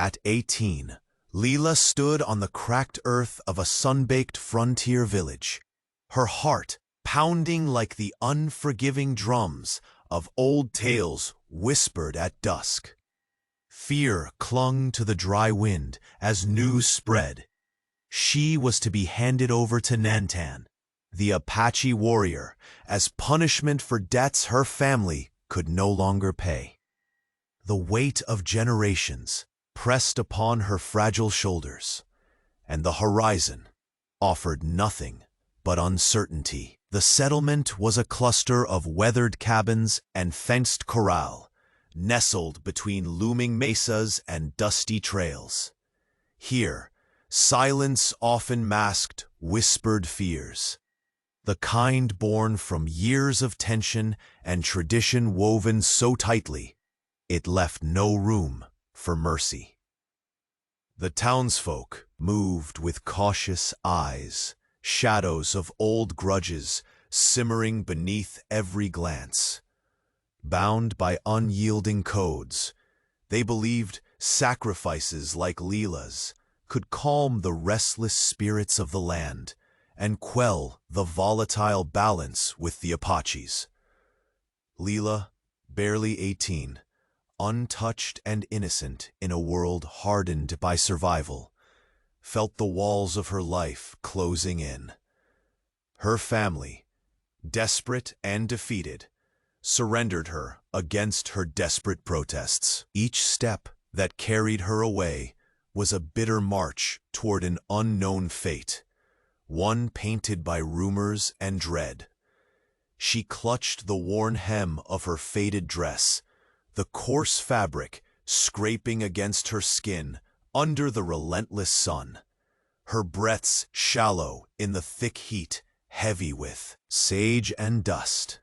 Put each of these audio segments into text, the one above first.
At 18, Lila stood on the cracked earth of a sun-baked frontier village, her heart pounding like the unforgiving drums of old tales whispered at dusk. Fear clung to the dry wind as news spread. She was to be handed over to Nantan, the Apache warrior, as punishment for debts her family could no longer pay. The weight of generations pressed upon her fragile shoulders, and the horizon offered nothing but uncertainty. The settlement was a cluster of weathered cabins and fenced corral, nestled between looming mesas and dusty trails. Here, silence often masked whispered fears, the kind born from years of tension and tradition woven so tightly it left no room for mercy. The townsfolk moved with cautious eyes, shadows of old grudges simmering beneath every glance. Bound by unyielding codes, they believed sacrifices like Lila's could calm the restless spirits of the land and quell the volatile balance with the Apaches. Lila, barely 18, untouched and innocent in a world hardened by survival, felt the walls of her life closing in. Her family, desperate and defeated, surrendered her against her desperate protests. Each step that carried her away was a bitter march toward an unknown fate, one painted by rumors and dread. She clutched the worn hem of her faded dress, the coarse fabric scraping against her skin under the relentless sun, her breaths shallow in the thick heat, heavy with sage and dust.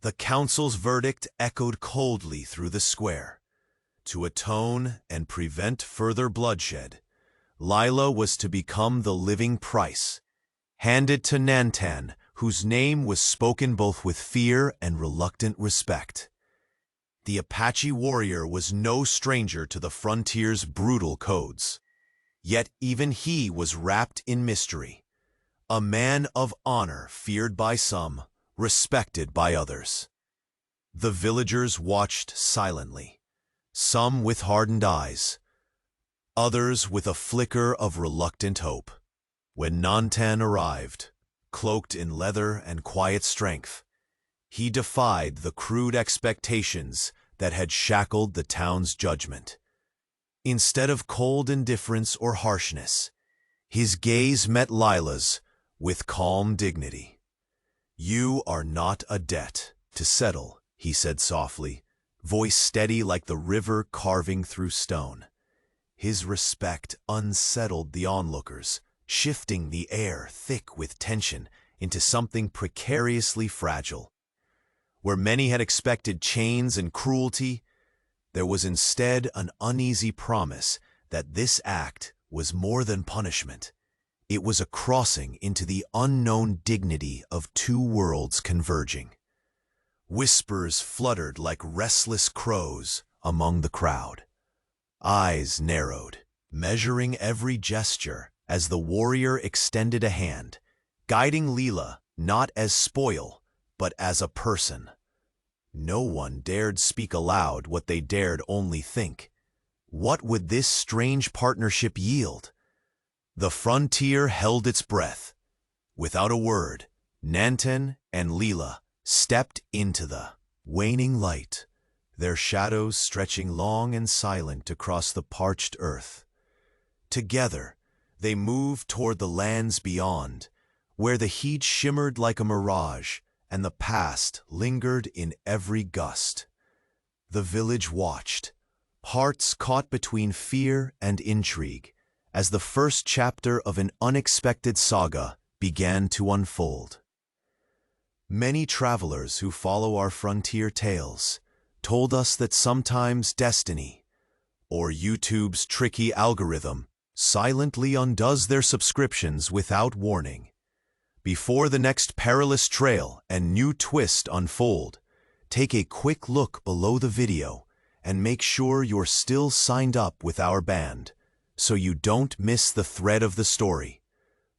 The council's verdict echoed coldly through the square. To atone and prevent further bloodshed, Lila was to become the living price, handed to Nantan, whose name was spoken both with fear and reluctant respect. The Apache warrior was no stranger to the frontier's brutal codes. Yet even he was wrapped in mystery, a man of honor feared by some, respected by others. The villagers watched silently, some with hardened eyes, others with a flicker of reluctant hope. When Nantan arrived, cloaked in leather and quiet strength, he defied the crude expectations that had shackled the town's judgment. Instead of cold indifference or harshness, his gaze met Lila's with calm dignity. "You are not a debt to settle," he said softly, voice steady like the river carving through stone. His respect unsettled the onlookers, shifting the air thick with tension into something precariously fragile. Where many had expected chains and cruelty, there was instead an uneasy promise that this act was more than punishment. It was a crossing into the unknown dignity of two worlds converging. Whispers fluttered like restless crows among the crowd. Eyes narrowed, measuring every gesture as the warrior extended a hand, guiding Lila not as spoil, but as a person. No one dared speak aloud what they dared only think. What would this strange partnership yield? The frontier held its breath. Without a word, Nantan and Lila stepped into the waning light, their shadows stretching long and silent across the parched earth. Together, they moved toward the lands beyond, where the heat shimmered like a mirage and the past lingered in every gust. The village watched, hearts caught between fear and intrigue, as the first chapter of an unexpected saga began to unfold. Many travelers who follow our frontier tales told us that sometimes destiny, or YouTube's tricky algorithm, silently undoes their subscriptions without warning. Before the next perilous trail and new twist unfold, take a quick look below the video and make sure you're still signed up with our band, so you don't miss the thread of the story.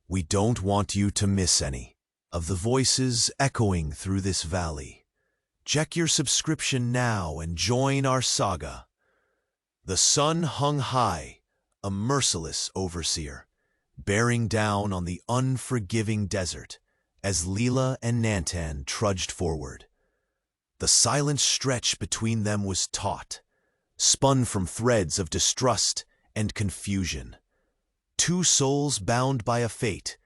We don't want you to miss any of the voices echoing through this valley. Check your subscription now and join our saga. The sun hung high, a merciless overseer, bearing down on the unforgiving desert as Lila and Nantan trudged forward. The silent stretch between them was taut, spun from threads of distrust and confusion. Two souls bound by a fate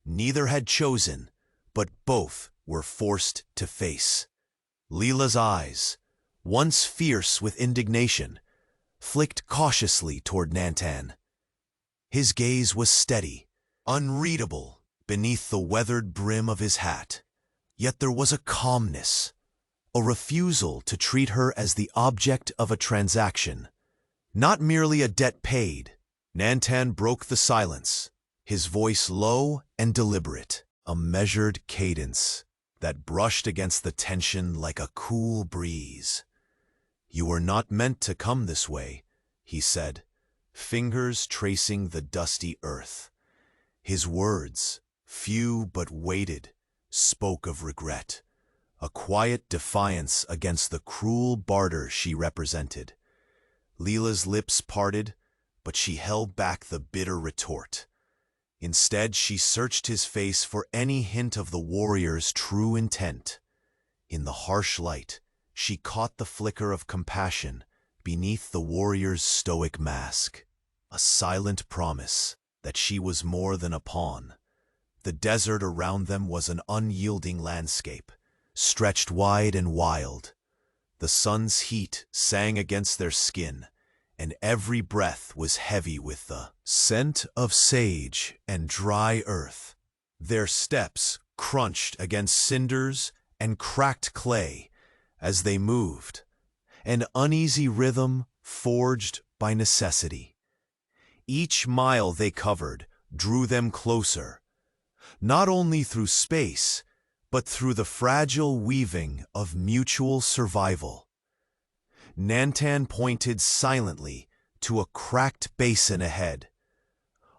neither had chosen, but both were forced to face. Lila's eyes, once fierce with indignation, flicked cautiously toward Nantan. His gaze was steady, unreadable beneath the weathered brim of his hat. Yet there was a calmness, a refusal to treat her as the object of a transaction, not merely a debt paid. Nantan broke the silence, his voice low and deliberate, a measured cadence that brushed against the tension like a cool breeze. "You were not meant to come this way," he said, fingers tracing the dusty earth. His words, few but weighted, spoke of regret, a quiet defiance against the cruel barter she represented. Lila's lips parted, but she held back the bitter retort. Instead, she searched his face for any hint of the warrior's true intent. In the harsh light, she caught the flicker of compassion beneath the warrior's stoic mask, a silent promise that she was more than a pawn. The desert around them was an unyielding landscape, stretched wide and wild. The sun's heat sang against their skin, and every breath was heavy with the scent of sage and dry earth. Their steps crunched against cinders and cracked clay as they moved, an uneasy rhythm forged by necessity. Each mile they covered drew them closer, not only through space, but through the fragile weaving of mutual survival. Nantan pointed silently to a cracked basin ahead,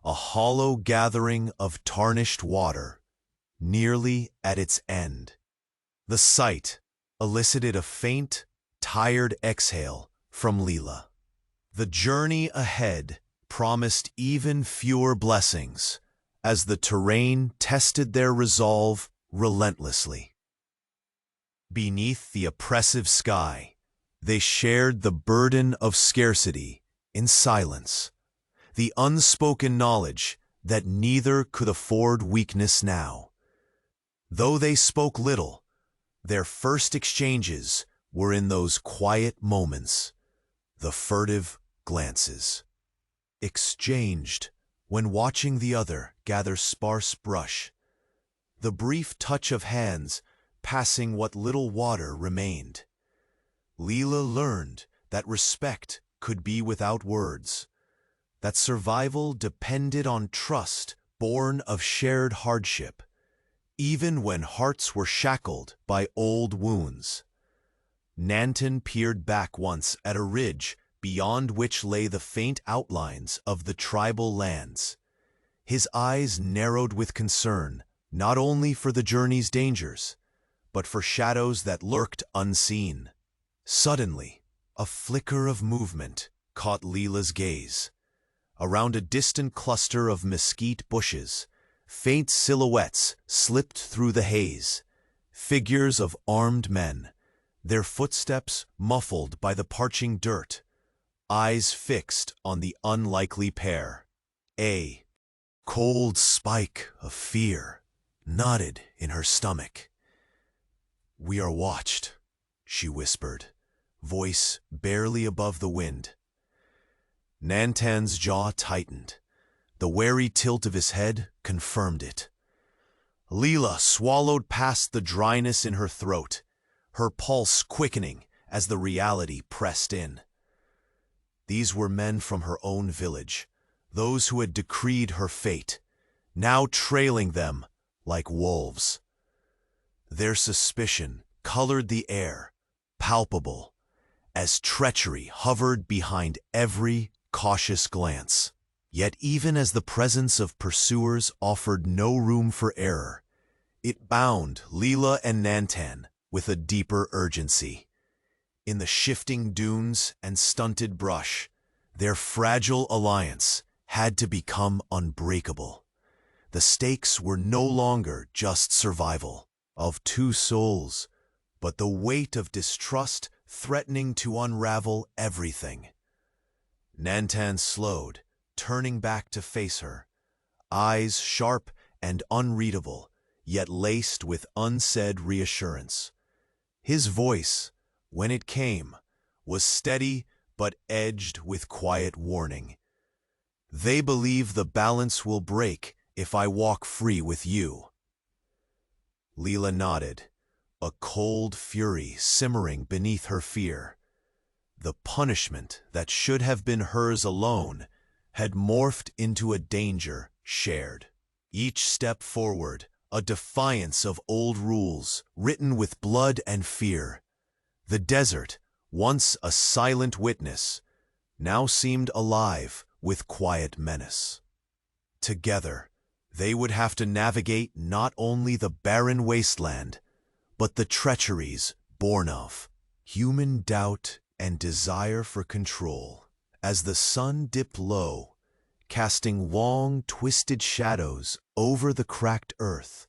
a hollow gathering of tarnished water, nearly at its end. The sight elicited a faint, tired exhale from Lila. The journey ahead promised even fewer blessings, as the terrain tested their resolve relentlessly. Beneath the oppressive sky, they shared the burden of scarcity in silence, the unspoken knowledge that neither could afford weakness now. Though they spoke little, their first exchanges were in those quiet moments, the furtive glances exchanged when watching the other gather sparse brush, the brief touch of hands passing what little water remained. Lila learned that respect could be without words, that survival depended on trust born of shared hardship, even when hearts were shackled by old wounds. Nantan peered back once at a ridge beyond which lay the faint outlines of the tribal lands. His eyes narrowed with concern, not only for the journey's dangers, but for shadows that lurked unseen. Suddenly, a flicker of movement caught Lila's gaze. Around a distant cluster of mesquite bushes, faint silhouettes slipped through the haze, figures of armed men, their footsteps muffled by the parching dirt, eyes fixed on the unlikely pair. A cold spike of fear knotted in her stomach. "We are watched," she whispered, voice barely above the wind. Nantan's jaw tightened. The wary tilt of his head confirmed it. Lila swallowed past the dryness in her throat, her pulse quickening as the reality pressed in. These were men from her own village, those who had decreed her fate, now trailing them like wolves. Their suspicion colored the air, palpable, as treachery hovered behind every cautious glance. Yet even as the presence of pursuers offered no room for error, it bound Lila and Nantan with a deeper urgency. In the shifting dunes and stunted brush, their fragile alliance had to become unbreakable. The stakes were no longer just survival of two souls, but the weight of distrust threatening to unravel everything. Nantan slowed, turning back to face her, eyes sharp and unreadable, yet laced with unsaid reassurance. His voice, when it came, was steady but edged with quiet warning. "They believe the balance will break if I walk free with you." Lila nodded, a cold fury simmering beneath her fear. The punishment that should have been hers alone had morphed into a danger shared. Each step forward, a defiance of old rules written with blood and fear. The desert, once a silent witness, now seemed alive with quiet menace. Together, they would have to navigate not only the barren wasteland, but the treacheries born of human doubt and desire for control. As the sun dipped low, casting long, twisted shadows over the cracked earth,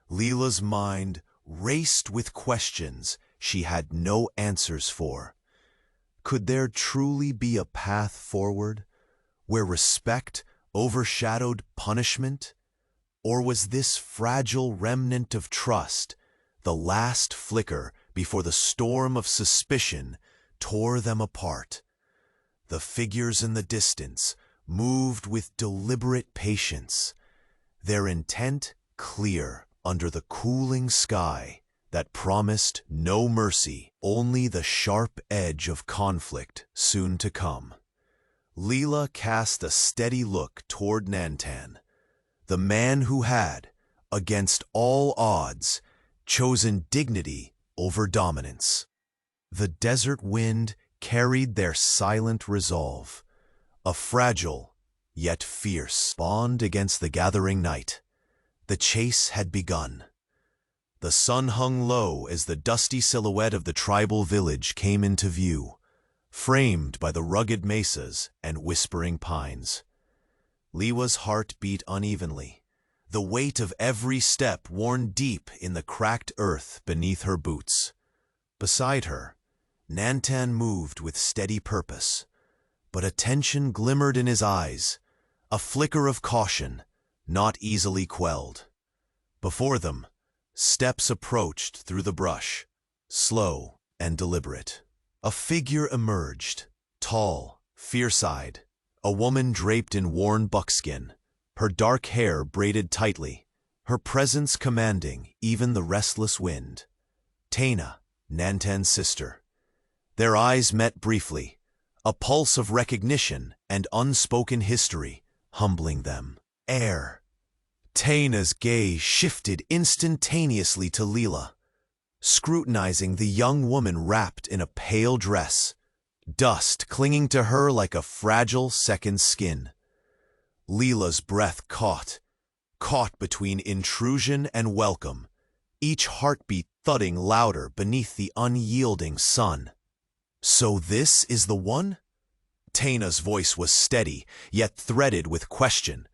Lila's mind raced with questions she had no answers for. Could there truly be a path forward, where respect overshadowed punishment? Or was this fragile remnant of trust the last flicker before the storm of suspicion tore them apart? The figures in the distance moved with deliberate patience, their intent clear under the cooling sky that promised no mercy, only the sharp edge of conflict soon to come. Lila cast a steady look toward Nantan, the man who had, against all odds, chosen dignity over dominance. The desert wind carried their silent resolve, a fragile yet fierce bond against the gathering night. The chase had begun. The sun hung low as the dusty silhouette of the tribal village came into view, framed by the rugged mesas and whispering pines. Lila's heart beat unevenly, the weight of every step worn deep in the cracked earth beneath her boots. Beside her, Nantan moved with steady purpose, but a tension glimmered in his eyes, a flicker of caution, not easily quelled. Before them, steps approached through the brush, slow and deliberate. A figure emerged, tall, fierce-eyed, a woman draped in worn buckskin, her dark hair braided tightly, her presence commanding even the restless wind. Taina, Nantan's sister. Their eyes met briefly, a pulse of recognition and unspoken history humbling them. Air. Taina's gaze shifted instantaneously to Lila, scrutinizing the young woman wrapped in a pale dress, dust clinging to her like a fragile second skin. Lila's breath caught between intrusion and welcome, each heartbeat thudding louder beneath the unyielding sun. "So this is the one?" Taina's voice was steady, yet threaded with question,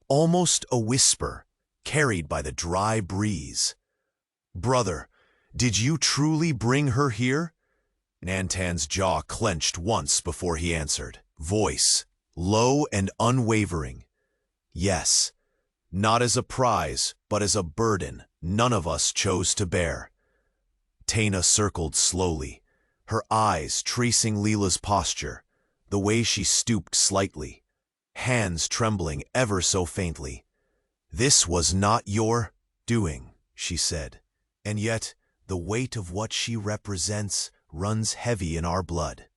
almost a whisper, carried by the dry breeze. "Brother, did you truly bring her here?" Nantan's jaw clenched once before he answered, voice low and unwavering. "Yes, not as a prize, but as a burden none of us chose to bear." Taina circled slowly, her eyes tracing Lila's posture, the way she stooped slightly, hands trembling ever so faintly. "This was not your doing," she said, "and yet the weight of what she represents runs heavy in our blood."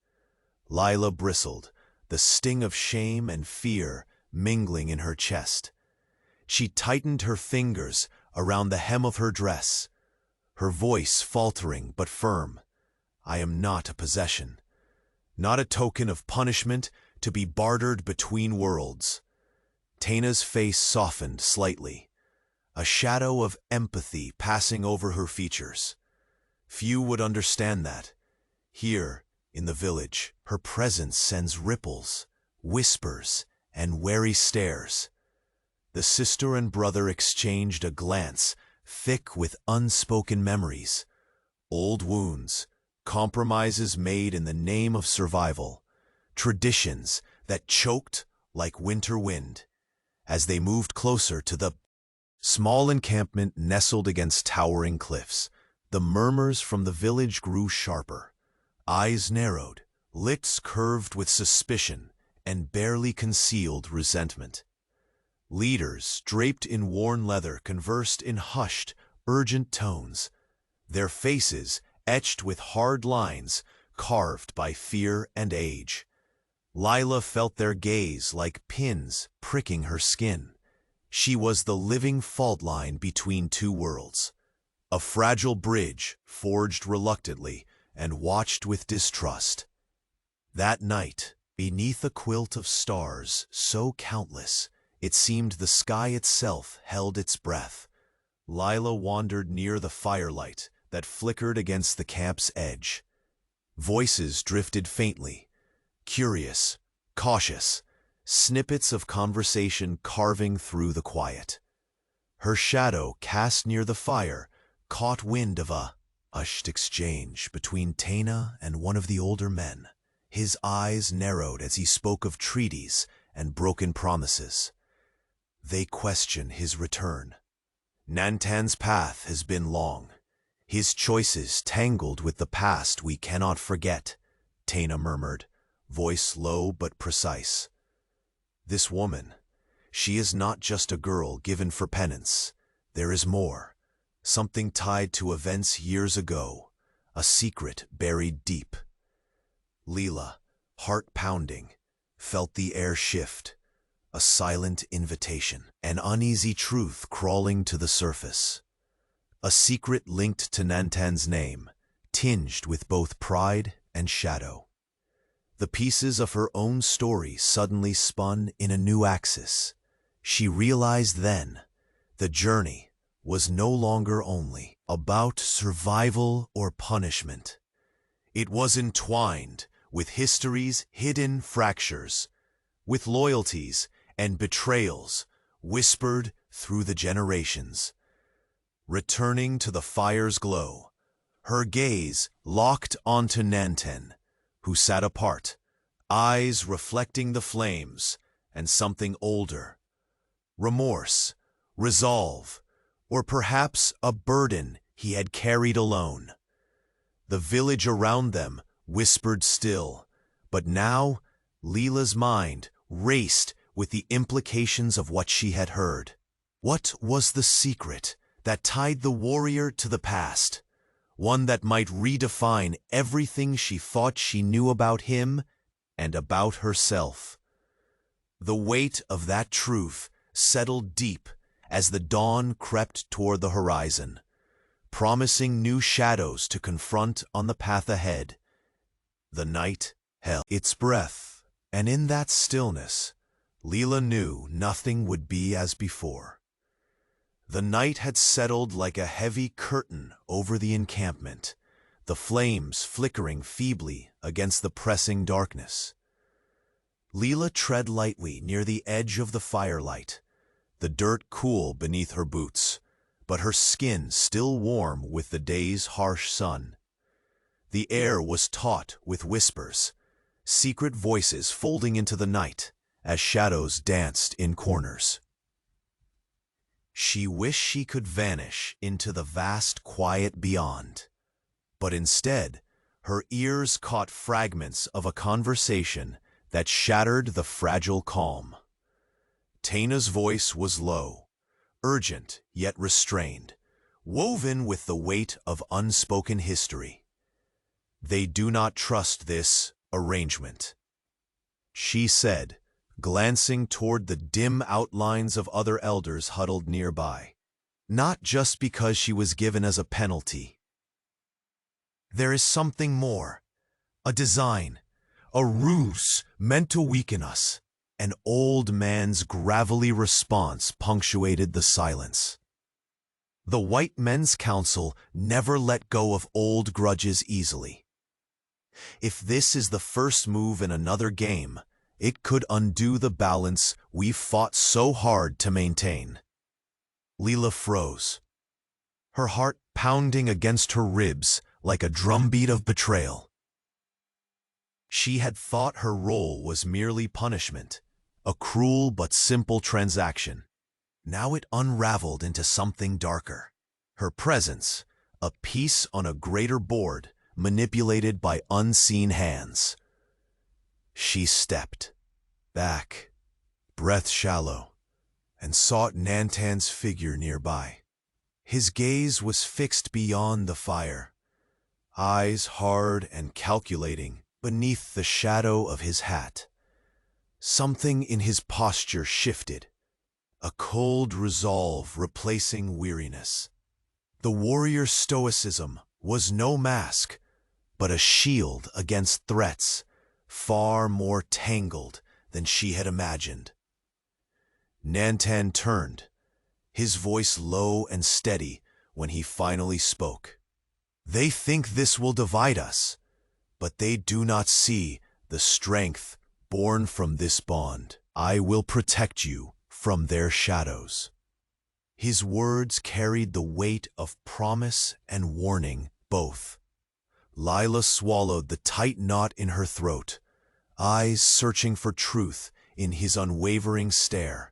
Lila bristled, the sting of shame and fear mingling in her chest. She tightened her fingers around the hem of her dress, her voice faltering but firm. "I am not a possession. not a token of punishment to be bartered between worlds. Taina's face softened slightly, a shadow of empathy passing over her features. Few would understand that. Here, in the village, her presence sends ripples, whispers, and wary stares. The sister and brother exchanged a glance, thick with unspoken memories, old wounds, compromises made in the name of survival, traditions that choked like winter wind. As they moved closer to the small encampment nestled against towering cliffs, the murmurs from the village grew sharper. Eyes narrowed, lips curved with suspicion and barely concealed resentment. Leaders, draped in worn leather, conversed in hushed, urgent tones, their faces etched with hard lines carved by fear and age. Lila felt their gaze like pins pricking her skin. She was the living fault line between two worlds, a fragile bridge forged reluctantly and watched with distrust. That night, beneath a quilt of stars so countless, it seemed the sky itself held its breath, Lila wandered near the firelight that flickered against the camp's edge. Voices drifted faintly, curious, cautious, snippets of conversation carving through the quiet. Her shadow, cast near the fire, caught wind of a hushed exchange between Taina and one of the older men. His eyes narrowed as he spoke of treaties and broken promises. They question his return. Nantan's path has been long, his choices tangled with the past we cannot forget, Taina murmured, voice low but precise. This woman, she is not just a girl given for penance. There is more, something tied to events years ago, a secret buried deep. Lila, heart pounding, felt the air shift, a silent invitation, an uneasy truth crawling to the surface. A secret linked to Nantan's name, tinged with both pride and shadow. The pieces of her own story suddenly spun in a new axis. She realized then, the journey was no longer only about survival or punishment. It was entwined with history's hidden fractures, with loyalties and betrayals whispered through the generations. Returning to the fire's glow, her gaze locked onto Nantan, who sat apart, eyes reflecting the flames and something older. Remorse, resolve, or perhaps a burden he had carried alone. The village around them whispered still, but now Lila's mind raced with the implications of what she had heard. What was the secret that tied the warrior to the past? One that might redefine everything she thought she knew about him and about herself. The weight of that truth settled deep as the dawn crept toward the horizon, promising new shadows to confront on the path ahead. The night held its breath, and in that stillness, Lila knew nothing would be as before. The night had settled like a heavy curtain over the encampment, the flames flickering feebly against the pressing darkness. Lila tread lightly near the edge of the firelight, the dirt cool beneath her boots, but her skin still warm with the day's harsh sun. The air was taut with whispers, secret voices folding into the night as shadows danced in corners. She wished she could vanish into the vast quiet beyond, but instead, her ears caught fragments of a conversation that shattered the fragile calm. Taina's voice was low, urgent yet restrained, woven with the weight of unspoken history. They do not trust this arrangement, she said, glancing toward the dim outlines of other elders huddled nearby. Not just because she was given as a penalty. There is something more, a design, a ruse meant to weaken us. An old man's gravelly response punctuated the silence. The White Men's Council never let go of old grudges easily. If this is the first move in another game, it could undo the balance we've fought so hard to maintain. Lila froze, her heart pounding against her ribs like a drumbeat of betrayal. She had thought her role was merely punishment, a cruel but simple transaction. Now it unraveled into something darker. Her presence, a piece on a greater board, manipulated by unseen hands. She stepped back, breath shallow, and sought Nantan's figure nearby. His gaze was fixed beyond the fire, eyes hard and calculating beneath the shadow of his hat. Something in his posture shifted, a cold resolve replacing weariness. The warrior's stoicism was no mask, but a shield against threats far more tangled than she had imagined. Nantan turned, his voice low and steady when he finally spoke. They think this will divide us, but they do not see the strength born from this bond. I will protect you from their shadows. His words carried the weight of promise and warning both. Lila swallowed the tight knot in her throat, eyes searching for truth in his unwavering stare.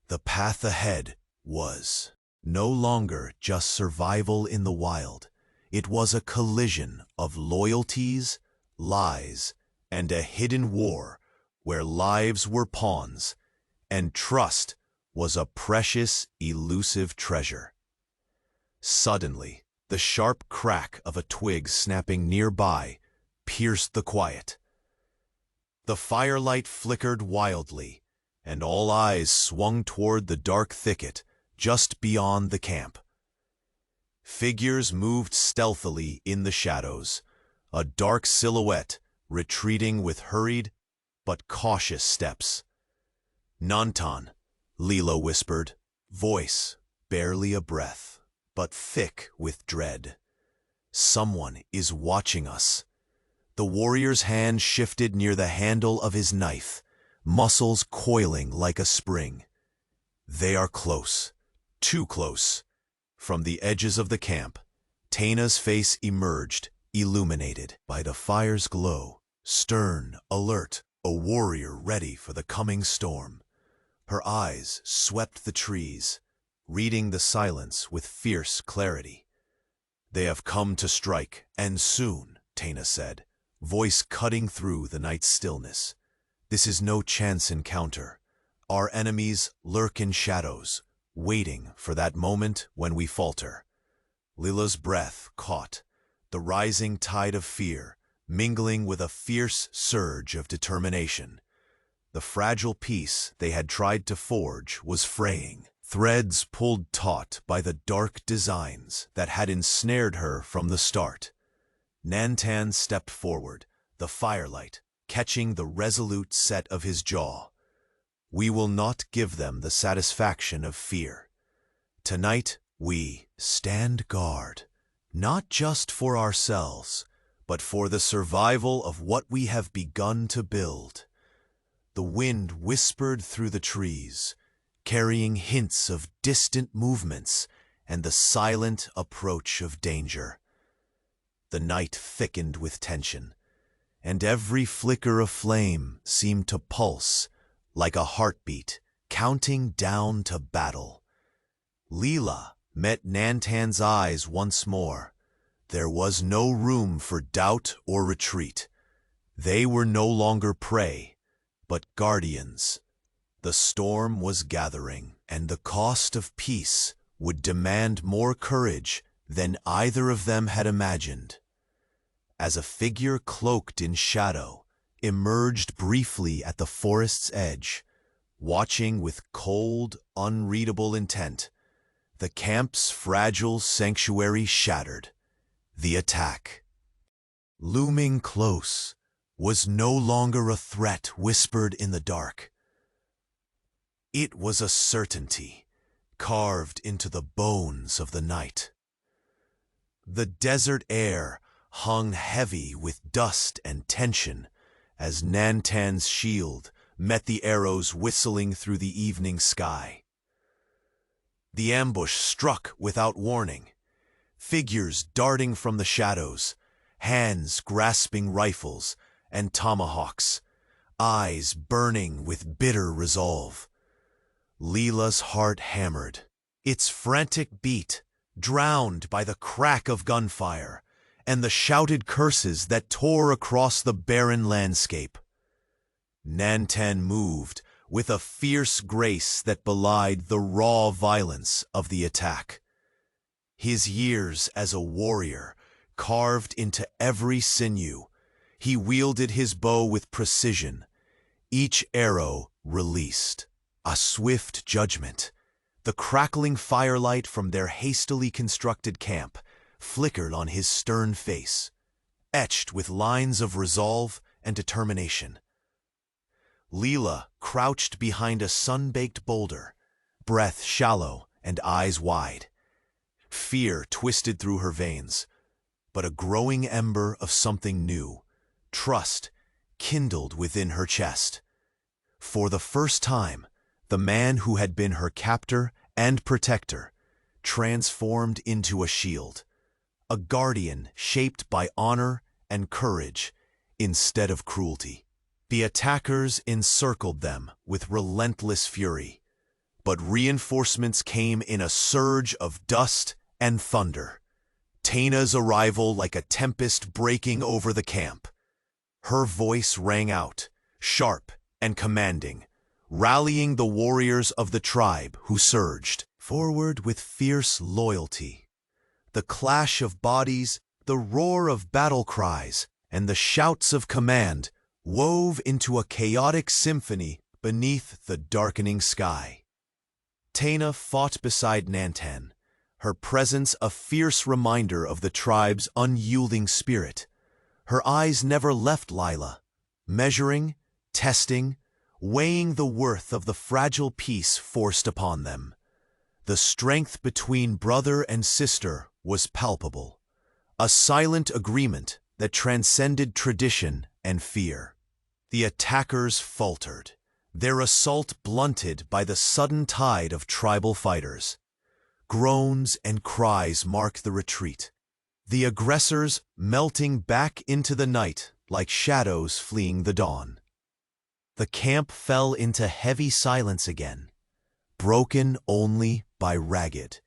The path ahead was no longer just survival in the wild. It was a collision of loyalties, lies, and a hidden war where lives were pawns and trust was a precious, elusive treasure. Suddenly, the sharp crack of a twig snapping nearby pierced the quiet. The firelight flickered wildly, and all eyes swung toward the dark thicket just beyond the camp. Figures moved stealthily in the shadows, a dark silhouette retreating with hurried but cautious steps. Nantan, Lila whispered, voice barely a breath, but thick with dread. Someone is watching us. The warrior's hand shifted near the handle of his knife, muscles coiling like a spring. They are close, too close. From the edges of the camp, Taina's face emerged, illuminated by the fire's glow, stern, alert, a warrior ready for the coming storm. Her eyes swept the trees, reading the silence with fierce clarity. They have come to strike, and soon, Taina said, voice cutting through the night's stillness. This is no chance encounter. Our enemies lurk in shadows, waiting for that moment when we falter. Lila's breath caught, the rising tide of fear, mingling with a fierce surge of determination. The fragile peace they had tried to forge was fraying, threads pulled taut by the dark designs that had ensnared her from the start. Nantan stepped forward, the firelight catching the resolute set of his jaw. We will not give them the satisfaction of fear. Tonight we stand guard, not just for ourselves, but for the survival of what we have begun to build. The wind whispered through the trees, carrying hints of distant movements and the silent approach of danger. The night thickened with tension, and every flicker of flame seemed to pulse like a heartbeat, counting down to battle. Lila met Nantan's eyes once more. There was no room for doubt or retreat. They were no longer prey, but guardians. The storm was gathering, and the cost of peace would demand more courage than either of them had imagined. As a figure cloaked in shadow emerged briefly at the forest's edge, watching with cold, unreadable intent, the camp's fragile sanctuary shattered. The attack. Looming close was no longer a threat whispered in the dark. It was a certainty, carved into the bones of the night. The desert air hung heavy with dust and tension as Nantan's shield met the arrows whistling through the evening sky. The ambush struck without warning, figures darting from the shadows, hands grasping rifles and tomahawks, eyes burning with bitter resolve. Lila's heart hammered, its frantic beat drowned by the crack of gunfire and the shouted curses that tore across the barren landscape. Nantan moved with a fierce grace that belied the raw violence of the attack. His years as a warrior carved into every sinew, he wielded his bow with precision, each arrow released, a swift judgment. The crackling firelight from their hastily constructed camp flickered on his stern face, etched with lines of resolve and determination. Lila crouched behind a sun-baked boulder, breath shallow and eyes wide. Fear twisted through her veins, but a growing ember of something new, trust, kindled within her chest. For the first time, the man who had been her captor and protector transformed into a shield, a guardian shaped by honor and courage instead of cruelty. The attackers encircled them with relentless fury, but reinforcements came in a surge of dust and thunder. Taina's arrival like a tempest breaking over the camp. Her voice rang out, sharp and commanding, rallying the warriors of the tribe who surged forward with fierce loyalty. The clash of bodies, the roar of battle cries, and the shouts of command wove into a chaotic symphony beneath the darkening sky. Taina fought beside Nantan, her presence a fierce reminder of the tribe's unyielding spirit. Her eyes never left Lila, measuring, testing, weighing the worth of the fragile peace forced upon them. The strength between brother and sister was palpable, a silent agreement that transcended tradition and fear. The attackers faltered, their assault blunted by the sudden tide of tribal fighters. Groans and cries marked the retreat, the aggressors melting back into the night like shadows fleeing the dawn. The camp fell into heavy silence again, broken only by ragged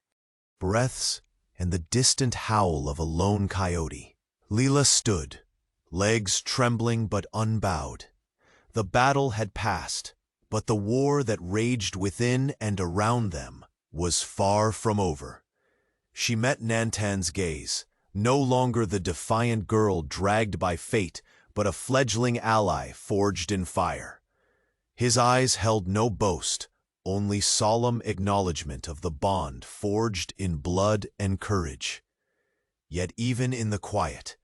breaths and the distant howl of a lone coyote. Lila stood, legs trembling but unbowed. The battle had passed, but the war that raged within and around them was far from over. She met Nantan's gaze, no longer the defiant girl dragged by fate, but a fledgling ally forged in fire. His eyes held no boast, only solemn acknowledgement of the bond forged in blood and courage. Yet even in the quiet,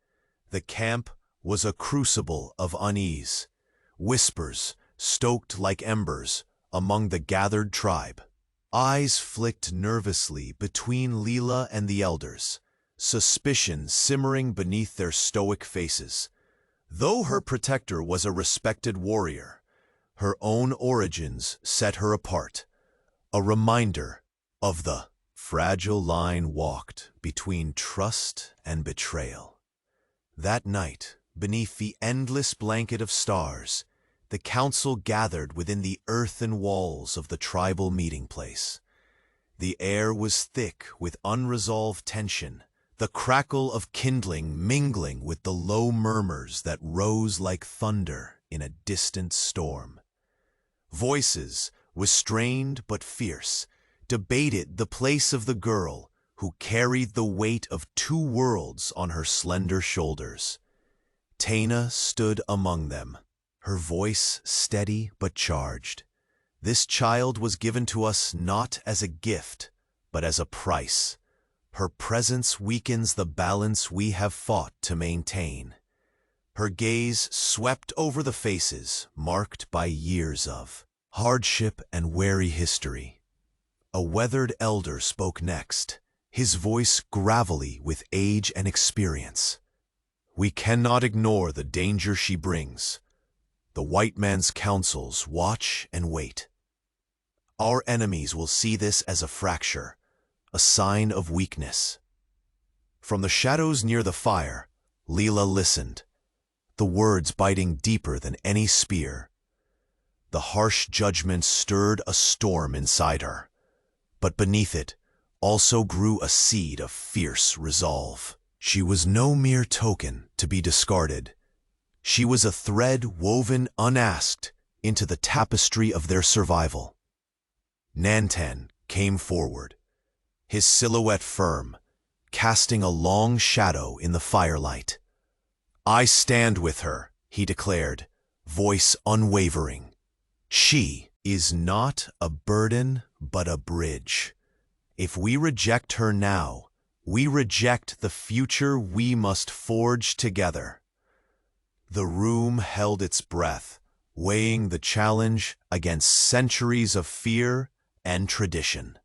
the camp was a crucible of unease, whispers stoked like embers among the gathered tribe. Eyes flicked nervously between Lila and the elders, suspicion simmering beneath their stoic faces. Though her protector was a respected warrior, her own origins set her apart, a reminder of the fragile line walked between trust and betrayal. That night, beneath the endless blanket of stars, the council gathered within the earthen walls of the tribal meeting place. The air was thick with unresolved tension, the crackle of kindling mingling with the low murmurs that rose like thunder in a distant storm. Voices, restrained but fierce, debated the place of the girl who carried the weight of two worlds on her slender shoulders. Taina stood among them, her voice steady but charged. This child was given to us not as a gift, but as a price. Her presence weakens the balance we have fought to maintain. Her gaze swept over the faces marked by years of hardship and weary history. A weathered elder spoke next, his voice gravelly with age and experience. "We cannot ignore the danger she brings. The white man's counsels watch and wait. Our enemies will see this as a fracture, a sign of weakness." From the shadows near the fire, Lila listened, the words biting deeper than any spear. The harsh judgment stirred a storm inside her, but beneath it also grew a seed of fierce resolve. She was no mere token to be discarded. She was a thread woven unasked into the tapestry of their survival. Nantan came forward, his silhouette firm, casting a long shadow in the firelight. "I stand with her," he declared, voice unwavering. "She is not a burden but a bridge. If we reject her now, we reject the future we must forge together." The room held its breath, weighing the challenge against centuries of fear and tradition.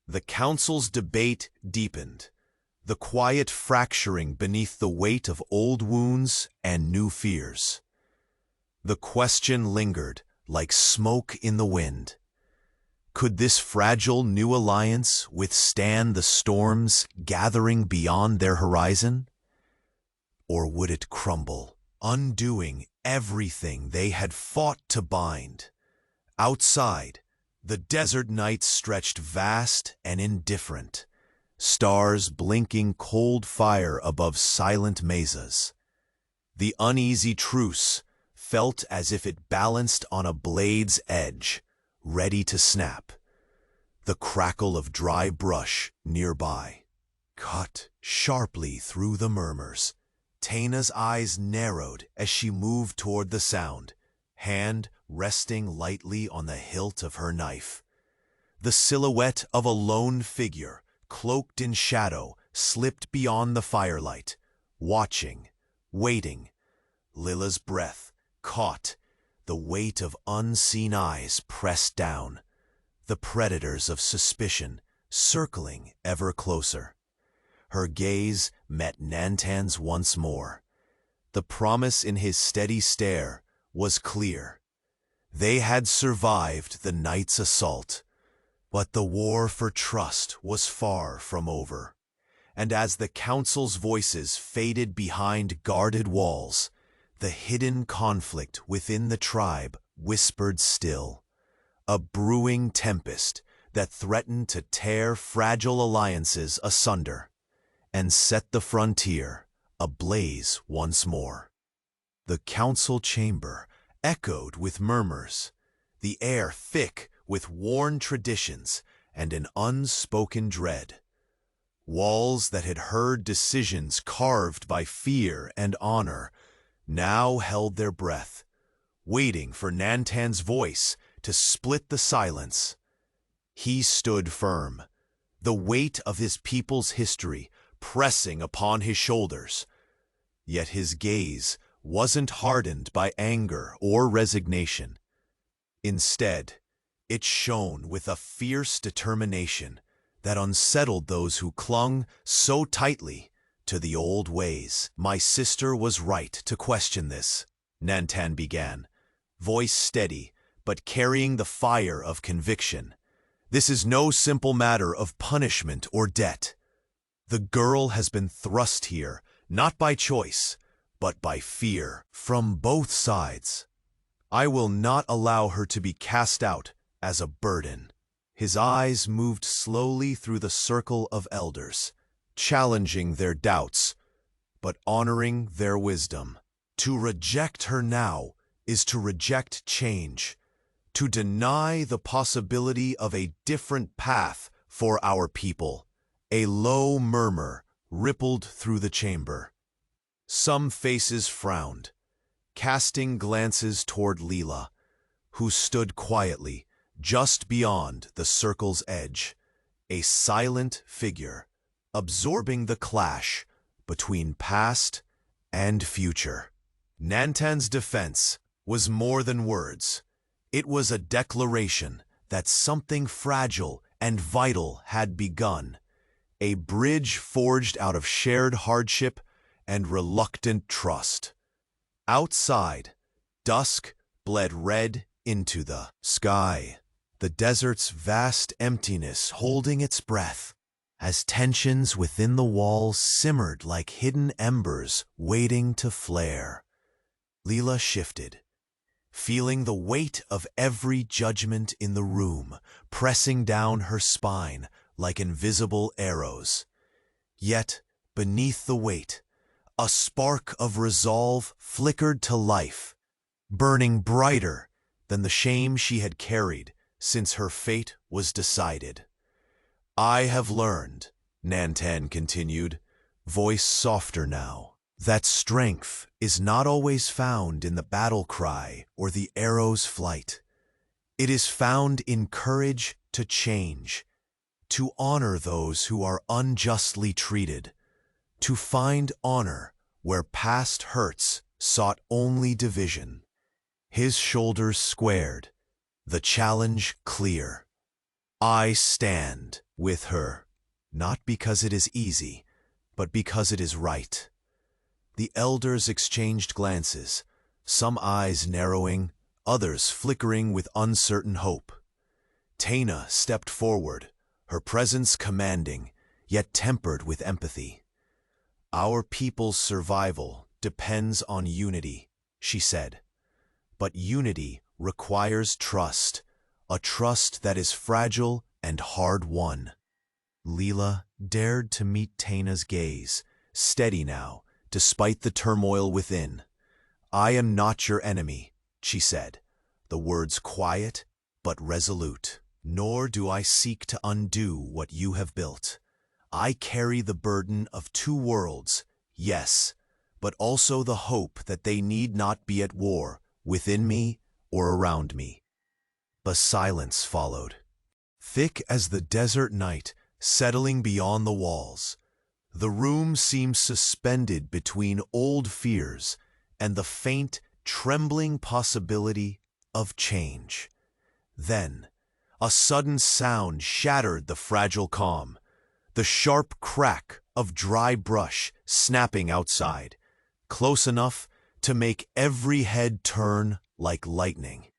The council's debate deepened, the quiet fracturing beneath the weight of old wounds and new fears. The question lingered like smoke in the wind. Could this fragile new alliance withstand the storms gathering beyond their horizon? Or would it crumble, undoing everything they had fought to bind? Outside, the desert night stretched vast and indifferent, stars blinking cold fire above silent mesas. The uneasy truce felt as if it balanced on a blade's edge, ready to snap. The crackle of dry brush nearby cut sharply through the murmurs. Taina's eyes narrowed as she moved toward the sound, hand resting lightly on the hilt of her knife. The silhouette of a lone figure, cloaked in shadow, slipped beyond the firelight, watching, waiting. Lila's breath caught, the weight of unseen eyes pressed down, the predators of suspicion circling ever closer. Her gaze met Nantan's once more. The promise in his steady stare was clear. They had survived the night's assault, but the war for trust was far from over. And as the council's voices faded behind guarded walls, the hidden conflict within the tribe whispered still, a brewing tempest that threatened to tear fragile alliances asunder and set the frontier ablaze once more. The council chamber echoed with murmurs, the air thick with worn traditions and an unspoken dread. Walls that had heard decisions carved by fear and honor now held their breath, waiting for Nantan's voice to split the silence. He stood firm, the weight of his people's history pressing upon his shoulders. Yet his gaze wasn't hardened by anger or resignation. Instead, it shone with a fierce determination that unsettled those who clung so tightly to the old ways. "My sister was right to question this," Nantan began, voice steady but carrying the fire of conviction. "This is no simple matter of punishment or debt. The girl has been thrust here, not by choice, but by fear, from both sides. I will not allow her to be cast out as a burden." His eyes moved slowly through the circle of elders, challenging their doubts, but honoring their wisdom. To reject her now is to reject change, to deny the possibility of a different path for our people. A low murmur rippled through the chamber. Some faces frowned, casting glances toward Lila, who stood quietly just beyond the circle's edge, a silent figure, absorbing the clash between past and future. Nantan's defense was more than words. It was a declaration that something fragile and vital had begun, a bridge forged out of shared hardship and reluctant trust. Outside, dusk bled red into the sky, the desert's vast emptiness holding its breath, as tensions within the walls simmered like hidden embers waiting to flare. Lila shifted, feeling the weight of every judgment in the room pressing down her spine like invisible arrows. Yet, beneath the weight, a spark of resolve flickered to life, burning brighter than the shame she had carried since her fate was decided. "I have learned," Nantan continued, voice softer now, "that strength is not always found in the battle cry or the arrow's flight. It is found in courage to change, to honor those who are unjustly treated, to find honor where past hurts sought only division." His shoulders squared, the challenge clear. "I stand with her, not because it is easy, but because it is right." The elders exchanged glances, some eyes narrowing, others flickering with uncertain hope. Taina stepped forward, her presence commanding, yet tempered with empathy. "Our people's survival depends on unity," she said. "But unity requires trust, a trust that is fragile and hard-won." Lila dared to meet Taina's gaze, steady now, despite the turmoil within. "I am not your enemy," she said, the words quiet but resolute. "Nor do I seek to undo what you have built. I carry the burden of two worlds, yes, but also the hope that they need not be at war, within me or around me." A silence followed, thick as the desert night settling beyond the walls. The room seemed suspended between old fears and the faint, trembling possibility of change. Then, a sudden sound shattered the fragile calm, the sharp crack of dry brush snapping outside, close enough to make every head turn like lightning.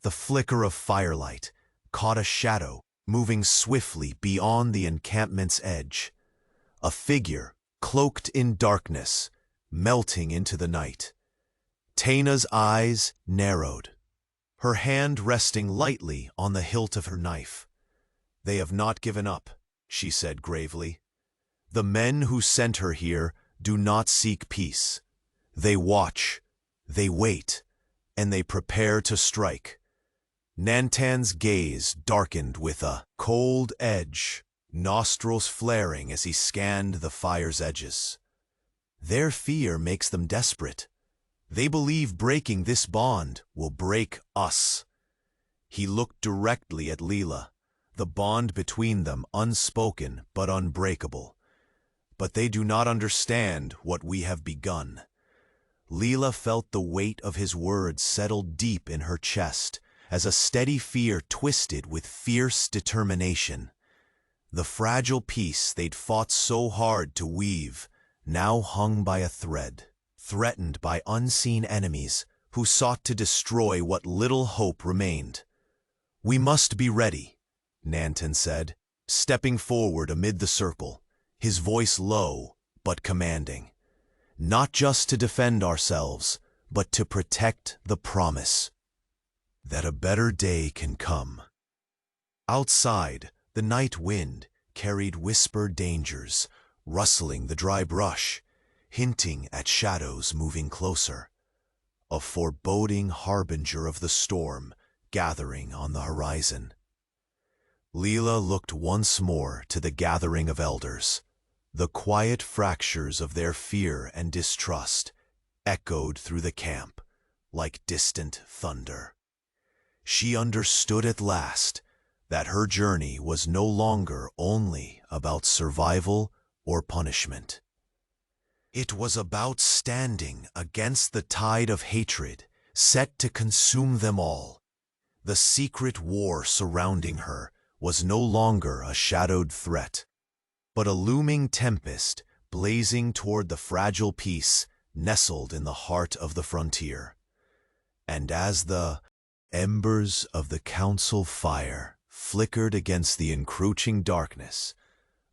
The flicker of firelight caught a shadow moving swiftly beyond the encampment's edge, a figure cloaked in darkness, melting into the night. Taina's eyes narrowed, her hand resting lightly on the hilt of her knife. "They have not given up," she said gravely. "The men who sent her here do not seek peace. They watch, they wait, and they prepare to strike." Nantan's gaze darkened with a cold edge, nostrils flaring as he scanned the fire's edges. "Their fear makes them desperate. They believe breaking this bond will break us." He looked directly at Lila, the bond between them unspoken but unbreakable. "But they do not understand what we have begun." Lila felt the weight of his words settle deep in her chest as a steady fear twisted with fierce determination. The fragile peace they'd fought so hard to weave now hung by a thread, threatened by unseen enemies who sought to destroy what little hope remained. "We must be ready," Nantan said, stepping forward amid the circle, his voice low but commanding. "Not just to defend ourselves, but to protect the promise that a better day can come." Outside, the night wind carried whispered dangers, rustling the dry brush, hinting at shadows moving closer, a foreboding harbinger of the storm gathering on the horizon. Lila looked once more to the gathering of elders. The quiet fractures of their fear and distrust echoed through the camp like distant thunder. She understood at last that her journey was no longer only about survival or punishment. It was about standing against the tide of hatred set to consume them all. The secret war surrounding her was no longer a shadowed threat, but a looming tempest blazing toward the fragile peace nestled in the heart of the frontier. And as the embers of the council fire flickered against the encroaching darkness,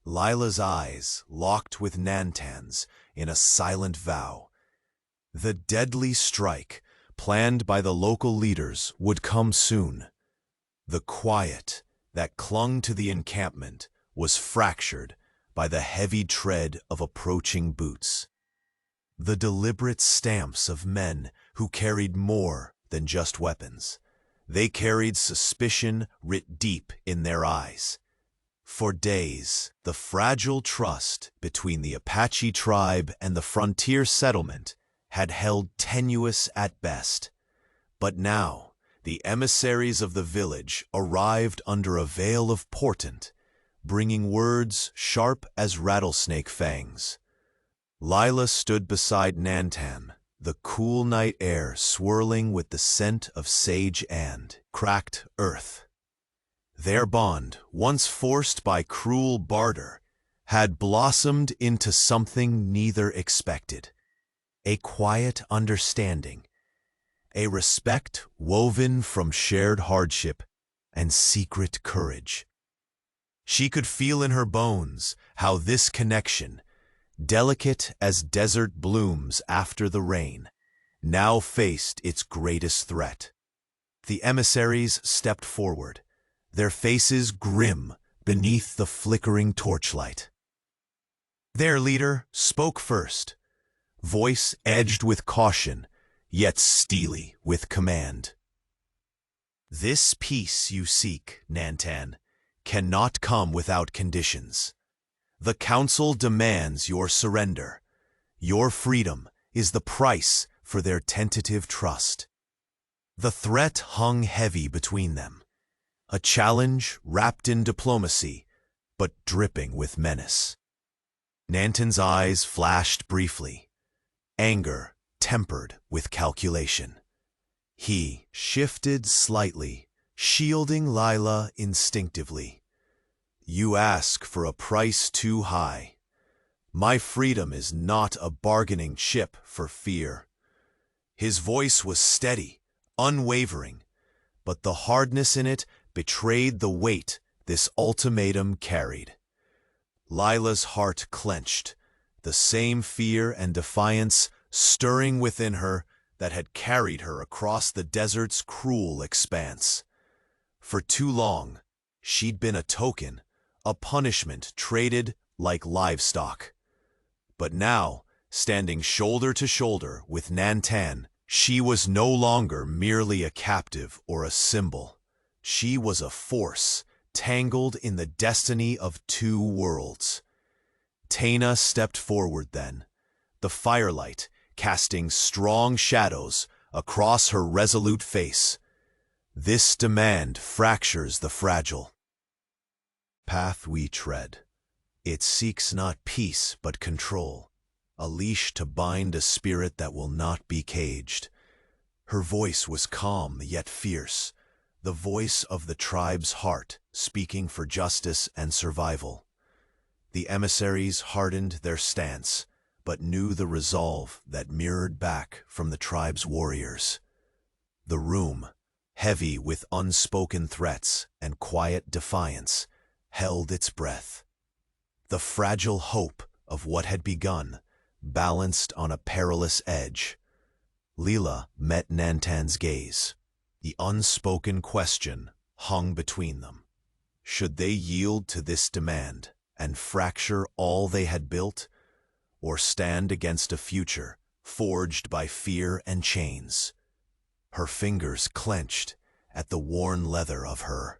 Lila's eyes locked with Nantan's in a silent vow. The deadly strike planned by the local leaders would come soon. The quiet that clung to the encampment was fractured by the heavy tread of approaching boots. The deliberate stamps of men who carried more than just weapons. They carried suspicion writ deep in their eyes. For days, the fragile trust between the Apache tribe and the frontier settlement had held tenuous at best. But now, the emissaries of the village arrived under a veil of portent, bringing words sharp as rattlesnake fangs. Lila stood beside Nantan, the cool night air swirling with the scent of sage and cracked earth. Their bond, once forced by cruel barter, had blossomed into something neither expected. A quiet understanding, a respect woven from shared hardship and secret courage. She could feel in her bones how this connection, delicate as desert blooms after the rain, now faced its greatest threat. The emissaries stepped forward, their faces grim beneath the flickering torchlight. Their leader spoke first, voice edged with caution, yet steely with command. This peace you seek, Nantan, cannot come without conditions. The council demands your surrender. Your freedom is the price for their tentative trust. The threat hung heavy between them, a challenge wrapped in diplomacy, but dripping with menace. Nantan's eyes flashed briefly, anger tempered with calculation. He shifted slightly, shielding Lila instinctively. You ask for a price too high. My freedom is not a bargaining chip for fear. His voice was steady, unwavering, but the hardness in it betrayed the weight this ultimatum carried. Lila's heart clenched, the same fear and defiance stirring within her that had carried her across the desert's cruel expanse. For too long, she'd been a token, a punishment traded like livestock. But now, standing shoulder to shoulder with Nantan, she was no longer merely a captive or a symbol. She was a force, tangled in the destiny of two worlds. Taina stepped forward then, the firelight casting strong shadows across her resolute face. This demand fractures the fragile path we tread. It seeks not peace but control, a leash to bind a spirit that will not be caged. Her voice was calm yet fierce, the voice of the tribe's heart speaking for justice and survival. The emissaries hardened their stance, but knew the resolve that mirrored back from the tribe's warriors. The room, heavy with unspoken threats and quiet defiance, held its breath. The fragile hope of what had begun, balanced on a perilous edge. Lila met Nantan's gaze. The unspoken question hung between them. Should they yield to this demand and fracture all they had built, or stand against a future forged by fear and chains? Her fingers clenched at the worn leather of her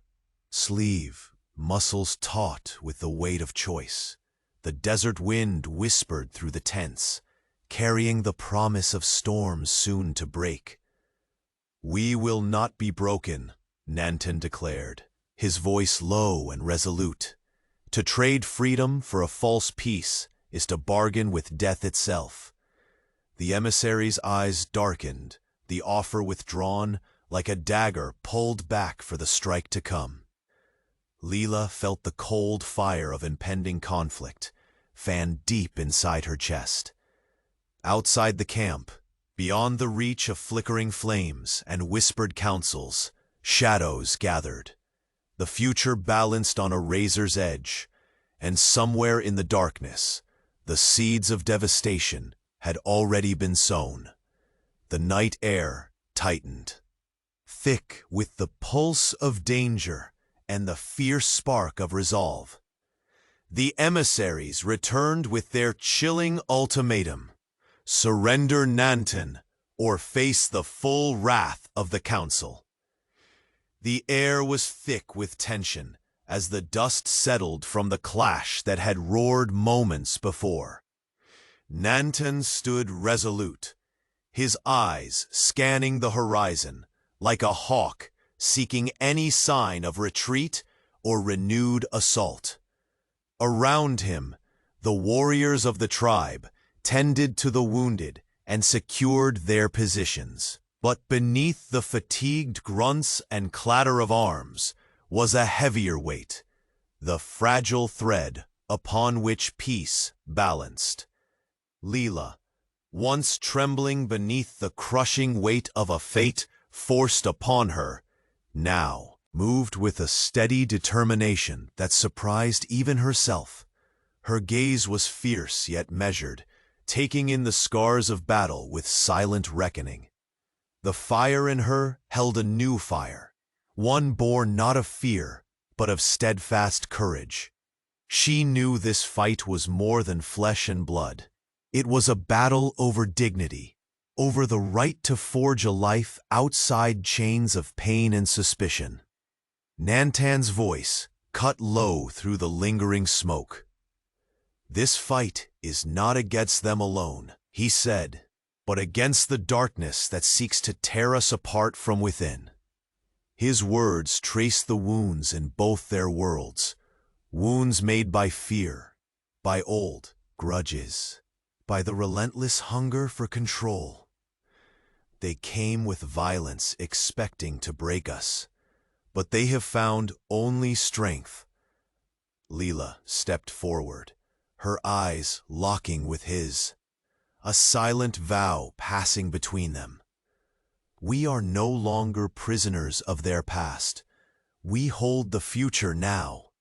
sleeve, muscles taut with the weight of choice. The desert wind whispered through the tents, carrying the promise of storms soon to break. We will not be broken, Nantan declared, his voice low and resolute. To trade freedom for a false peace is to bargain with death itself. The emissary's eyes darkened, the offer withdrawn, like a dagger pulled back for the strike to come. Lila felt the cold fire of impending conflict, fanned deep inside her chest. Outside the camp, beyond the reach of flickering flames and whispered counsels, shadows gathered. The future balanced on a razor's edge, and somewhere in the darkness, the seeds of devastation had already been sown. The night air tightened, thick with the pulse of danger and the fierce spark of resolve. The emissaries returned with their chilling ultimatum: surrender Nanton, or face the full wrath of the council. The air was thick with tension as the dust settled from the clash that had roared moments before. Nanton stood resolute, his eyes scanning the horizon like a hawk seeking any sign of retreat or renewed assault. Around him, the warriors of the tribe tended to the wounded and secured their positions. But beneath the fatigued grunts and clatter of arms was a heavier weight, the fragile thread upon which peace balanced. Lila, once trembling beneath the crushing weight of a fate forced upon her, now moved with a steady determination that surprised even herself. Her gaze was fierce yet measured, taking in the scars of battle with silent reckoning. The fire in her held a new fire, one born not of fear, but of steadfast courage. She knew this fight was more than flesh and blood. It was a battle over dignity, over the right to forge a life outside chains of pain and suspicion. Nantan's voice cut low through the lingering smoke. "This fight is not against them alone," he said, "but against the darkness that seeks to tear us apart from within." His words traced the wounds in both their worlds, wounds made by fear, by old grudges, by the relentless hunger for control. They came with violence, expecting to break us, but they have found only strength. Lila stepped forward, her eyes locking with his, a silent vow passing between them. We are no longer prisoners of their past. We hold the future now.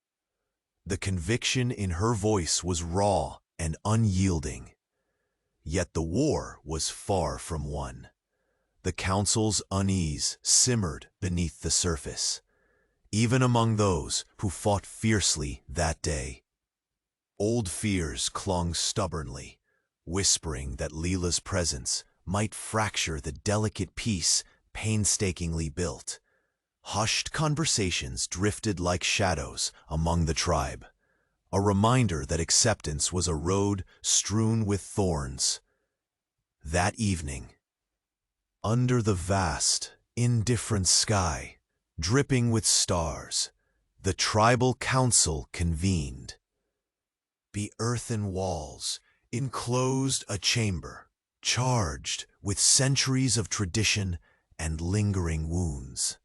The conviction in her voice was raw and unyielding. Yet the war was far from won. The council's unease simmered beneath the surface, even among those who fought fiercely that day. Old fears clung stubbornly, whispering that Lila's presence might fracture the delicate peace painstakingly built. Hushed conversations drifted like shadows among the tribe, a reminder that acceptance was a road strewn with thorns. That evening, under the vast, indifferent sky, dripping with stars, the tribal council convened. The earthen walls enclosed a chamber, charged with centuries of tradition and lingering wounds.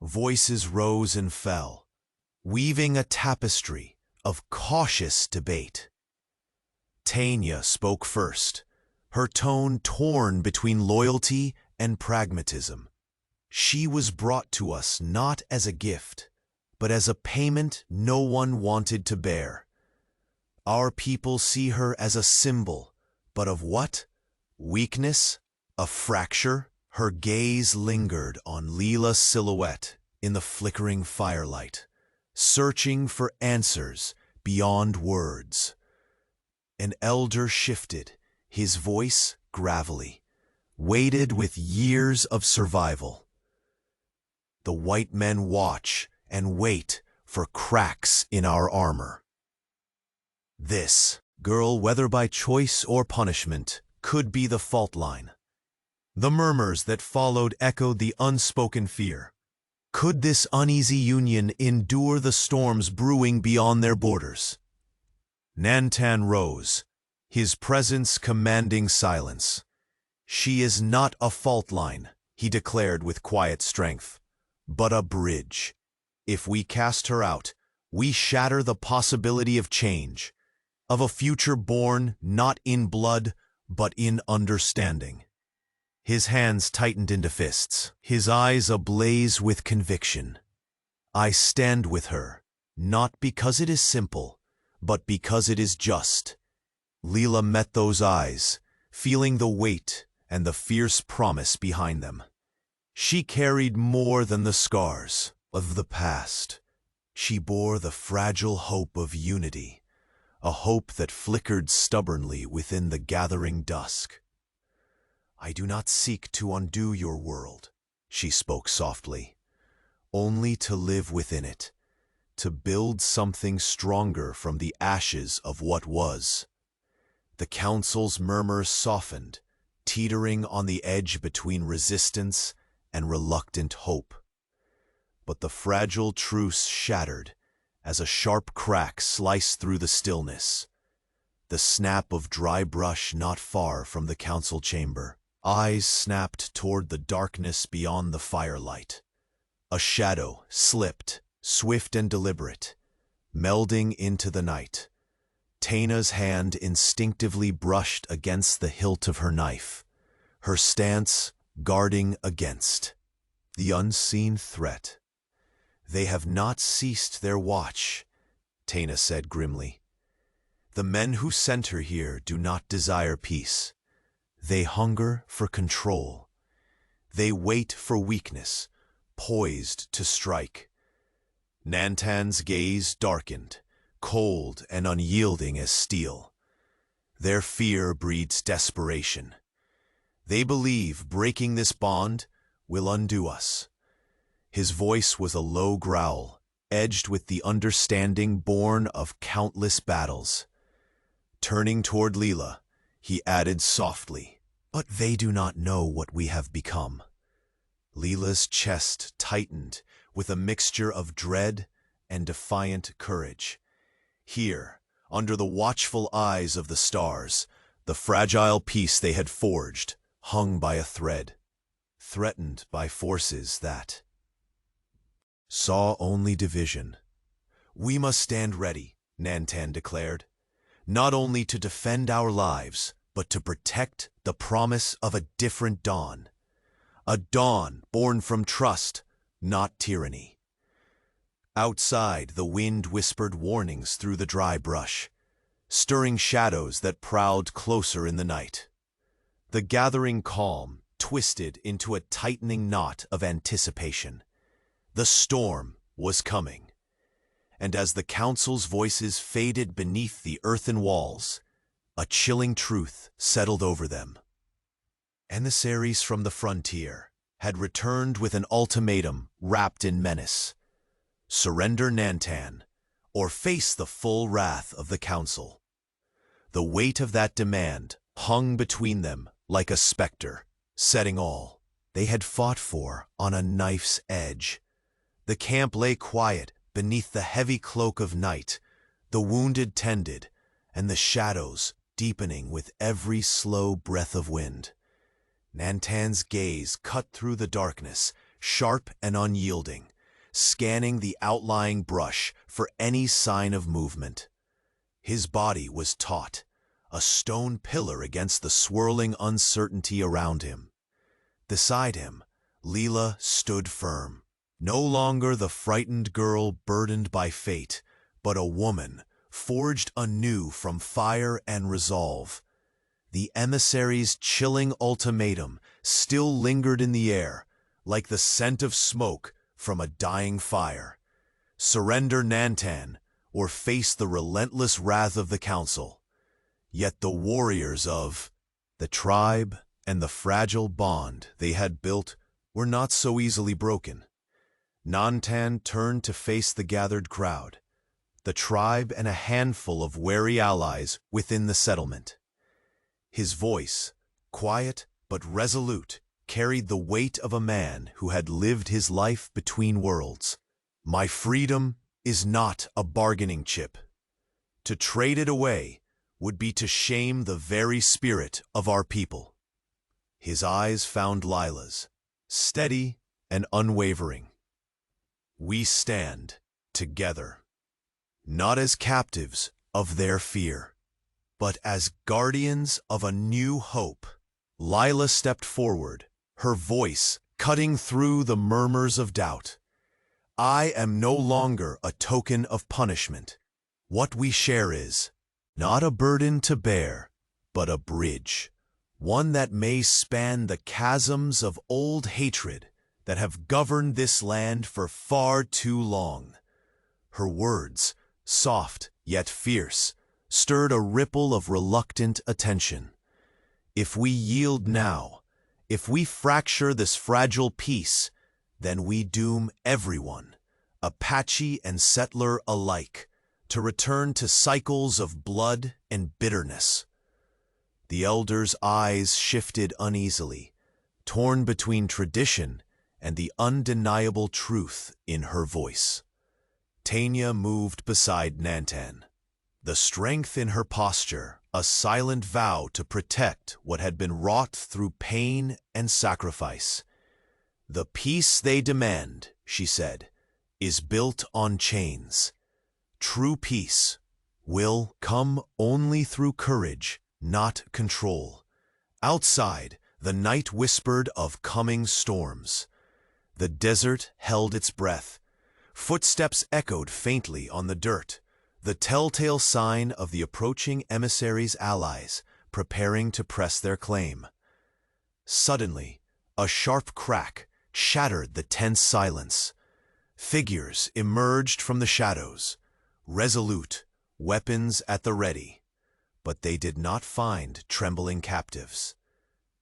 Voices rose and fell, weaving a tapestry of cautious debate. Tanya spoke first, her tone torn between loyalty and pragmatism. She was brought to us not as a gift, but as a payment no one wanted to bear. Our people see her as a symbol, but of what? Weakness? A fracture? Her gaze lingered on Lila's silhouette in the flickering firelight, searching for answers beyond words. An elder shifted, his voice gravelly, weighted with years of survival. The white men watch and wait for cracks in our armor. This, girl, whether by choice or punishment, could be the fault line. The murmurs that followed echoed the unspoken fear. Could this uneasy union endure the storms brewing beyond their borders? Nantan rose, his presence commanding silence. "She is not a fault line," he declared with quiet strength, "but a bridge. If we cast her out, we shatter the possibility of change, of a future born not in blood, but in understanding." His hands tightened into fists, his eyes ablaze with conviction. "I stand with her, not because it is simple, but because it is just." Lila met those eyes, feeling the weight and the fierce promise behind them. She carried more than the scars of the past. She bore the fragile hope of unity, a hope that flickered stubbornly within the gathering dusk. "I do not seek to undo your world," she spoke softly, "only to live within it, to build something stronger from the ashes of what was." The council's murmurs softened, teetering on the edge between resistance and reluctant hope. But the fragile truce shattered as a sharp crack sliced through the stillness. The snap of dry brush not far from the council chamber. Eyes snapped toward the darkness beyond the firelight. A shadow slipped, swift and deliberate, melding into the night. Taina's hand instinctively brushed against the hilt of her knife, her stance guarding against the unseen threat. "They have not ceased their watch," Taina said grimly. "The men who sent her here do not desire peace. They hunger for control. They wait for weakness, poised to strike." Nantan's gaze darkened, cold and unyielding as steel. "Their fear breeds desperation. They believe breaking this bond will undo us." His voice was a low growl, edged with the understanding born of countless battles. Turning toward Lila, he added softly, "But they do not know what we have become." Lila's chest tightened with a mixture of dread and defiant courage. Here, under the watchful eyes of the stars, the fragile peace they had forged hung by a thread, threatened by forces that saw only division. "We must stand ready," Nantan declared, "not only to defend our lives, but to protect the promise of a different dawn. A dawn born from trust, not tyranny." Outside, the wind whispered warnings through the dry brush, stirring shadows that prowled closer in the night. The gathering calm twisted into a tightening knot of anticipation. The storm was coming. And as the council's voices faded beneath the earthen walls, a chilling truth settled over them. Emissaries from the frontier had returned with an ultimatum wrapped in menace. Surrender Nantan, or face the full wrath of the council. The weight of that demand hung between them like a specter, setting all they had fought for on a knife's edge. The camp lay quiet beneath the heavy cloak of night, the wounded tended, and the shadows deepening with every slow breath of wind. Nantan's gaze cut through the darkness, sharp and unyielding, scanning the outlying brush for any sign of movement. His body was taut, a stone pillar against the swirling uncertainty around him. Beside him, Lila stood firm, no longer the frightened girl burdened by fate, but a woman forged anew from fire and resolve. The emissary's chilling ultimatum still lingered in the air, like the scent of smoke from a dying fire. Surrender Nantan, or face the relentless wrath of the council. Yet the warriors of the tribe and the fragile bond they had built were not so easily broken. Nantan turned to face the gathered crowd, the tribe and a handful of wary allies within the settlement. His voice, quiet but resolute, carried the weight of a man who had lived his life between worlds. "My freedom is not a bargaining chip. To trade it away would be to shame the very spirit of our people. His eyes found Lila's, steady and unwavering. We stand together, not as captives of their fear, but as guardians of a new hope. Lila stepped forward, her voice cutting through the murmurs of doubt. I am no longer a token of punishment. What we share is not a burden to bear, but a bridge, one that may span the chasms of old hatred that have governed this land for far too long. Her words, soft yet fierce, stirred a ripple of reluctant attention. If we yield now, if we fracture this fragile peace, then we doom everyone, Apache and settler alike, to return to cycles of blood and bitterness. The elder's eyes shifted uneasily, torn between tradition and the undeniable truth in her voice. Tanya moved beside Nantan, the strength in her posture a silent vow to protect what had been wrought through pain and sacrifice. The peace they demand, she said, is built on chains. True peace will come only through courage, not control. Outside, the night whispered of coming storms. The desert held its breath. Footsteps echoed faintly on the dirt, the telltale sign of the approaching emissaries' allies preparing to press their claim. Suddenly, a sharp crack shattered the tense silence. Figures emerged from the shadows, resolute, weapons at the ready. But they did not find trembling captives.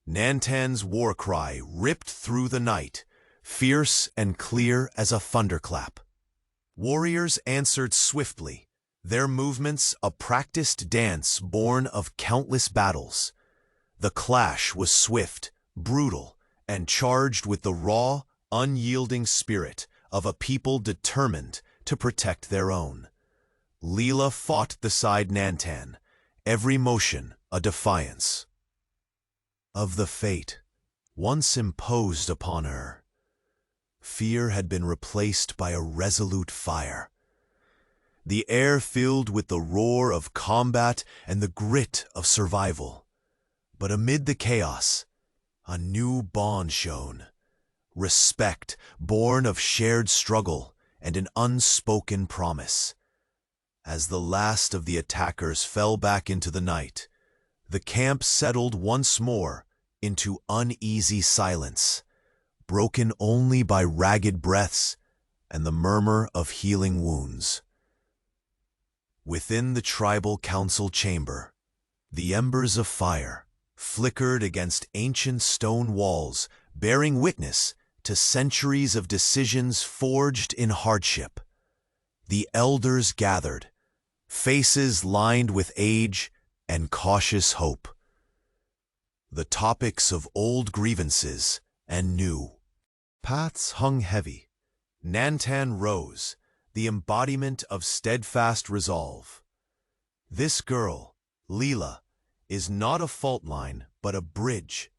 Nantan's war cry ripped through the night, fierce and clear as a thunderclap. Warriors answered swiftly, their movements a practiced dance born of countless battles. The clash was swift, brutal, and charged with the raw, unyielding spirit of a people determined to protect their own. Lila fought beside Nantan, every motion a defiance of the fate once imposed upon her. Fear had been replaced by a resolute fire. The air filled with the roar of combat and the grit of survival. But amid the chaos, a new bond shone. Respect born of shared struggle and an unspoken promise. As the last of the attackers fell back into the night, the camp settled once more into uneasy silence, broken only by ragged breaths and the murmur of healing wounds. Within the tribal council chamber, the embers of fire flickered against ancient stone walls, bearing witness to centuries of decisions forged in hardship. The elders gathered, faces lined with age and cautious hope. The topics of old grievances and new paths hung heavy. Nantan rose, the embodiment of steadfast resolve. This girl, Lila, is not a fault line, but a bridge.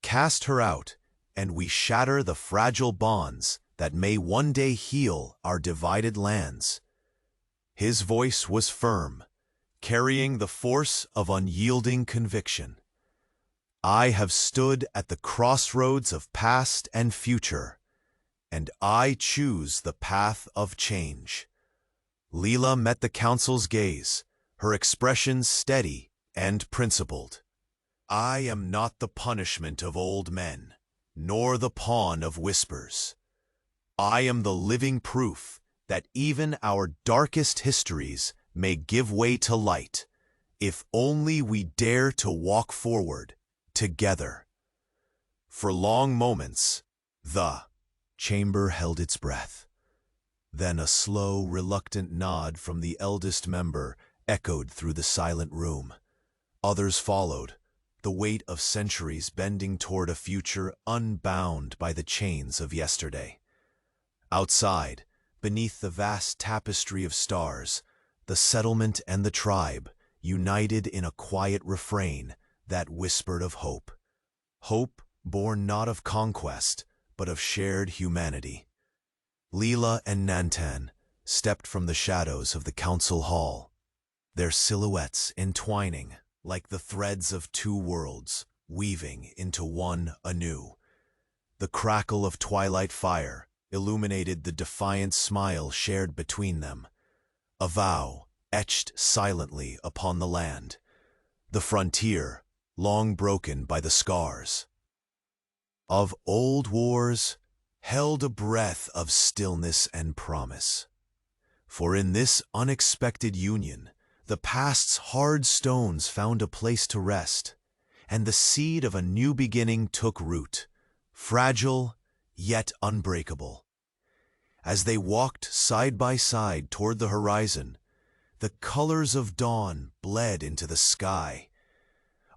Cast her out, and we shatter the fragile bonds that may one day heal our divided lands. His voice was firm, carrying the force of unyielding conviction. I have stood at the crossroads of past and future, and I choose the path of change. Lila met the council's gaze, her expression steady and principled. I am not the punishment of old men, nor the pawn of whispers. I am the living proof that even our darkest histories may give way to light, if only we dare to walk forward together. For long moments, the chamber held its breath. Then a slow, reluctant nod from the eldest member echoed through the silent room. Others followed, the weight of centuries bending toward a future unbound by the chains of yesterday. Outside, beneath the vast tapestry of stars, the settlement and the tribe, united in a quiet refrain that whispered of hope. Hope born not of conquest, but of shared humanity. Lila and Nantan stepped from the shadows of the council hall, their silhouettes entwining like the threads of two worlds, weaving into one anew. The crackle of twilight fire illuminated the defiant smile shared between them, a vow etched silently upon the land, the frontier long broken by the scars of old wars held a breath of stillness and promise. For in this unexpected union, the past's hard stones found a place to rest, and the seed of a new beginning took root, fragile yet unbreakable. As they walked side by side toward the horizon, the colors of dawn bled into the sky,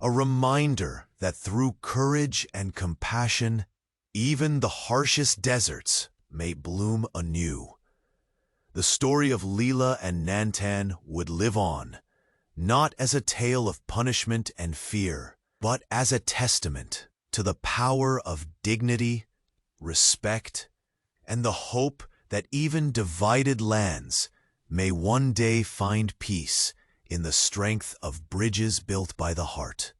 a reminder that through courage and compassion, even the harshest deserts may bloom anew. The story of Lila and Nantan would live on, not as a tale of punishment and fear, but as a testament to the power of dignity, respect, and the hope that even divided lands may one day find peace in the strength of bridges built by the heart.